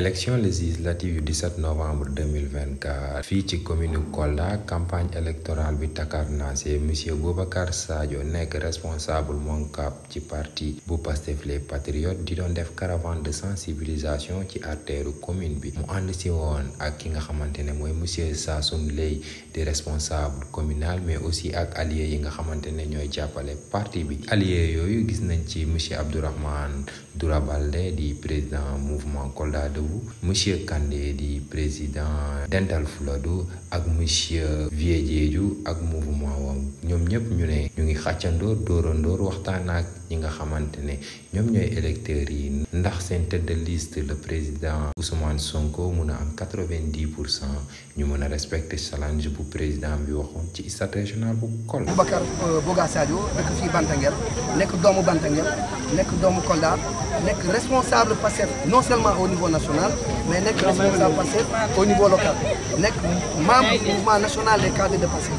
élection législative du 17 novembre 2024 fii ci commune Kolda campagne électorale bi takarnase monsieur Boubacar Sadio nekk responsable Moncap ci parti bu Pastef les Patriotes di doon def caravane de sensibilisation ci artère commune bi mu ànd si woon ak ki nga xamante ne mooy monsieur Sassoum Leye di responsable communal mais aussi ak alliés yi nga xamante ne ñooy jàppale parti bi alliés yooyu gis nañ ci monsieur Abdourahmane Doura Baldé di président mouvement Kolda Debout monsieur Kandé di président Dental Fuladu ak monsieur Vieux Diédhiou ak mouvement wam ñoom ñëpp ñu ne ñu ngi xàccandoor dóorandoor waxtaan ak ñi nga xamante ne ñoom ñooy électeurs yi ndax seen tête de liste le président Ousmane Sonko mun a am 90% ñu mën a respecter challenge bu président bi waxoon ci stade régional bu Kolda. Boubacar Boga Sadio dëkk fii Bantangel nekk doomu Bantangel nekk doomu Kolda nekk responsable Pastef non seulement au niveau national mais nekk responsable Pastef au niveau local nekk membre du mouvement national des cadres de Pastef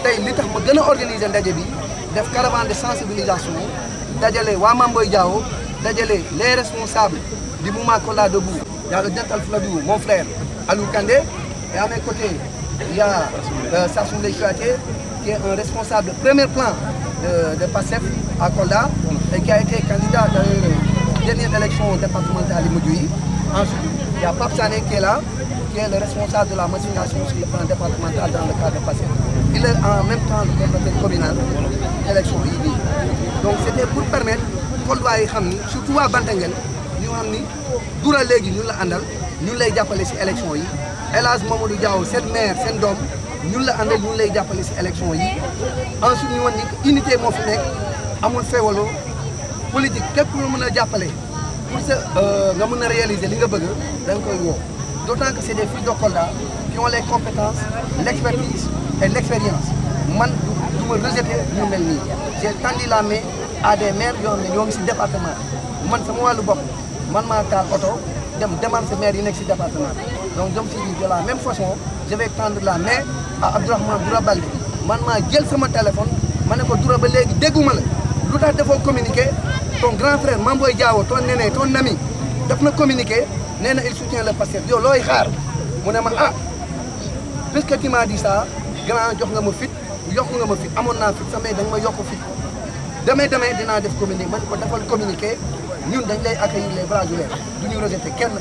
tey li tax ma gën a organiser ndaje bi def caravane de sensibilisation dajale waa Mamboy Diao dajale les responsables du mouvement Kolda Debout. Il y a le Dental Fuladu, mon frère Aliou Kandé, et à mes côtés il y a Sassoum Leye qui est un responsable de premier plan de Pastef à Kolda et qui a été candidat dans la dernière élection départementale de Moudjoui. Ensuite, il y a Pape Sané qui est là, qui est le responsable de la massification sur le plan départemental dans le cadre de Pastef. Il est en même temps le coordinateur communal de l'élection IBI. Donc c'était pour permettre Kolda yi xam ni surtout waa Bantangel ñu xam ni Doura léegi ñun la àndal ñun lay jàppale si élection yi El Hadj Mamadou Diaw seen maire seen doom ñun la àndal ñun lay jàppale si élection yi ensuite ñu wan ni unité moo fi nekk amul feewaloo politique képp lu mën a jàppale pour sa nga mën a réaliser li nga bëgg da nga koy woo d'autant que c'est des fils de Kolda qui ont les compétences l'expertise et l'expérience man du ma rejeter ñu mel nii j'ai tendu la main à des maires yoo xam ne ñoo ngi si département man sama wàllu bopp man maa taal oto dem démarcher maire yi nekk si département donc je me suis dit de la même façon je vais tendre la main à Abdourahmane Doura Baldé man maa jël sama téléphone ma ne ko Doura ba léegi dégguma la lu tax dafoo communiquer ton grand frère Mamboy Diao ton néné ton ami daf na communiquer nee na il soutient le Pastef yow looy xaar mu ne ma ah puisque tu m'as dit ça grand jox nga ma fit yokk nga ma fit amoon naa fit samay da nga ma yokk fit demee dinaa def communiqué man ko defal communiqué ñun dañ lay accueillir les bras ouverts du ñu rejeté kenn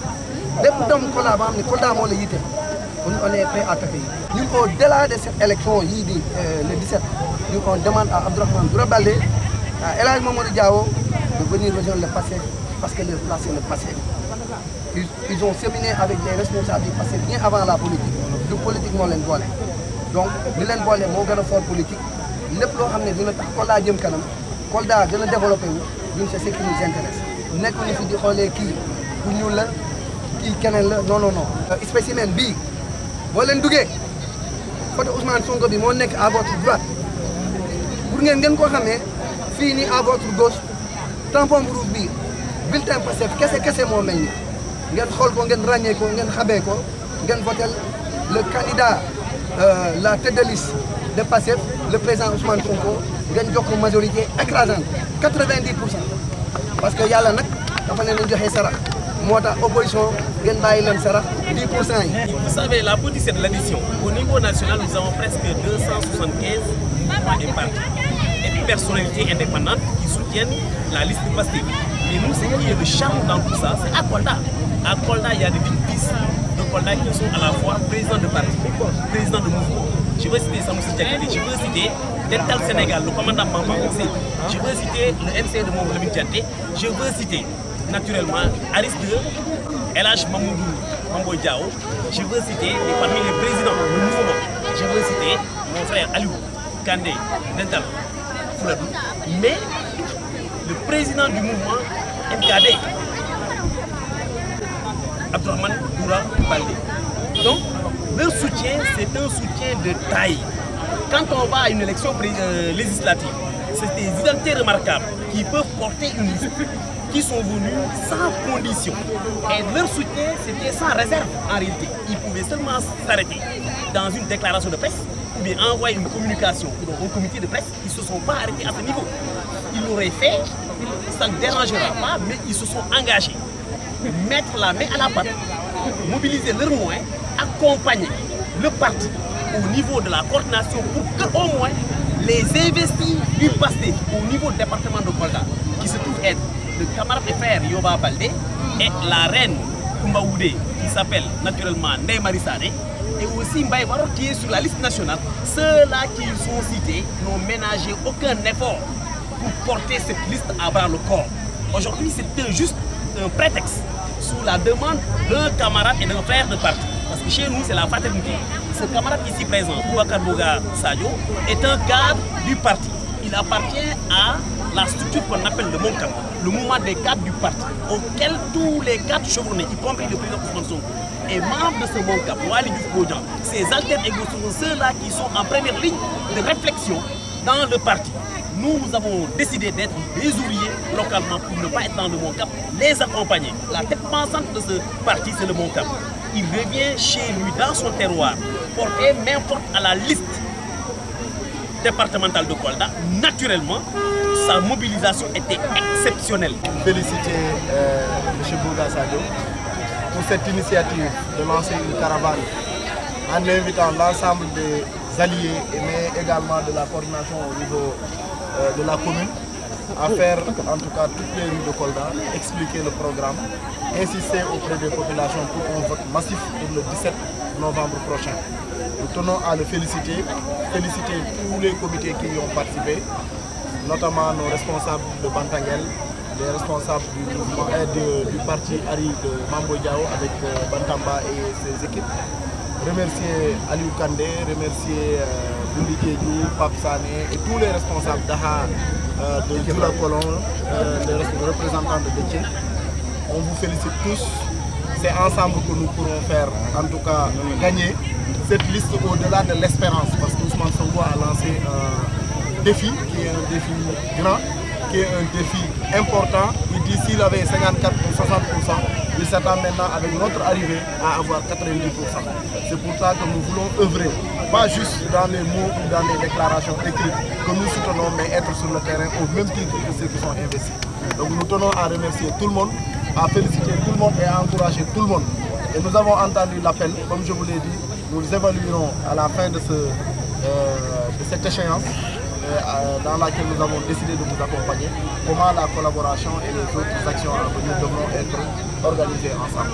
lépp doomu Kolda ba xam ne Kolda moo la yitte on est prêt à t'accueillir. ñun au-delà de cette élection yii di le 17 ñu on demande à Abdourahmane Doura Baldé à El Hadj Mamadou Diawo de venir rejoindre le Pastef parce que leur place c'est le Pastef. Ils ont séminé avec des responsables du Pastef bien avant la politique du politique moo leen boole donc li leen boole moo gën a fort politique lépp loo xam ne dina tax Kolda jëm kanam Kolda gën a développé wu ñun c'est ce qui nous intéresse nekkuñu fi di xoolee kii ku ñuul la kii keneen la non non non. spécimen bii boo leen duggee photo Ousmane Sonko bi moo nekk à votre droite pour ngeen koo xamee fii nii à votre gauche tampon bu rouge bi bulletin Pastef kese moo mel ni ngeen xool ko ngeen ràññee ko ngeen xamee ko ngeen votel le candidat la tête de liste de Pastef le président Ousmane Sonko ngeen jox ko majorité écrasante 90% parce que yàlla nag dafa leen a joxe sarax moo tax opposition ngeen bàyyi leen sarax 10% yi. Vous savez, la politique c'est de l'addition. Au niveau national, nous avons presque 275 mouvements et partis et des personnalités indépendantes qui soutiennent la liste de Pastef. Mais nous, ce qui est le charme dans tout ça, c'est à Kolda. À Kolda, il y a des fils de Kolda qui sont à la fois président de parti, président de mouvement. Je veux citer Samoussi Diakité, je veux citer Dental Sénégal, le commandant Bamba aussi. Je veux citer le MC de Mamadou Lamine Dianté. Je veux citer naturellement Aris II, El Hadj Mamadou Mamboy Diao. Je veux citer parmi les présidents du mouvement. Je veux citer mon frère Aliou Kandé, Dental Fuladu. Mais le président du mouvement MKD, Abdourahmane Doura Baldé. Donc, leur soutien, c'est un soutien de taille. Quand on va à une élection législative, c'est des identités remarquables qui peuvent porter une liste, qui sont venus sans condition. Et leur soutien, c'était sans réserve en réalité. Ils pouvaient seulement s'arrêter dans une déclaration de presse ou bien envoyer une communication au comité de presse. Ils ne se sont pas arrêtés à ce niveau. Ils l'auraient fait, ça ne dérangera pas, mais ils se sont engagés. mettre la main à la pâte, mobiliser leurs moyens, accompagner le parti au niveau de la coordination pour que au moins les investis du PASTEF au niveau du département de Kolda, qui se trouve être le camarade de frère Yoba Baldé et la reine Koumba Oudé, qui s'appelle naturellement Ndeye Marie Sané, et aussi Mbaye Baro qui est sur la liste nationale, ceux-là qui sont cités n'ont ménagé aucun effort pour porter cette liste à bras le corps. Aujourd'hui, c'est juste un prétexte sous la demande d'un camarade et d'un frère de parti. Parce que chez nous, c'est la fraternité. Ce camarade ici présent, Boubacar Boga Sadio, est un cadre du parti. Il appartient à la structure qu'on appelle le MONCAP, le mouvement des cadres du parti, auquel tous les cadres chevronnés, y compris le président Ousmane Sonko, est membre de ce MONCAP, Wali Diouf Bodian. Ces alter ego sont ceux-là qui sont en première ligne de réflexion dans le parti. Nous avons décidé d'être des ouvriers localement pour ne pas être dans le MONCAP, les accompagner. La tête pensante de ce parti, c'est le MONCAP. Il revient chez lui, dans son terroir, porter main forte à la liste départementale de Kolda. Naturellement, sa mobilisation était exceptionnelle. Féliciter M. Bouga Sadio pour cette initiative de lancer une caravane en invitant l'ensemble des alliés, mais également de la coordination au niveau de la commune, à faire en tout cas toutes les rues de Kolda, expliquer le programme, insister auprès des populations pour un vote massif pour le 17 novembre prochain. Nous tenons à le féliciter tous les comités qui y ont participé, notamment nos responsables de Bantangel, les responsables du mouvement du parti Ari de Mambo Diao avec Bantamba et ses équipes. Remercier Aliou Kandé, remercier Douli Diédou, Pape Sané et tous les responsables d'AHA, de Djoula Colon, les représentants de Détié. On vous félicite tous. C'est ensemble que nous pourrons faire, en tout cas, gagner cette liste au-delà de l'espérance. Parce que Ousmane Sonko a lancé un défi, qui est un défi grand, qui est un défi important. Il dit s'il avait 54 ou 60%, il s'attend maintenant avec notre arrivée à avoir 90%. C'est pour ça que nous voulons œuvrer, pas juste dans les mots ou dans les déclarations écrites que nous soutenons, mais être sur le terrain au même titre que ceux qui sont investis. Donc nous tenons à remercier tout le monde, à féliciter tout le monde et à encourager tout le monde. Et nous avons entendu l'appel, comme je vous l'ai dit, nous évaluerons à la fin de cette échéance dans laquelle nous avons décidé de vous accompagner, comment la collaboration et les autres actions à venir devront être organisées ensemble.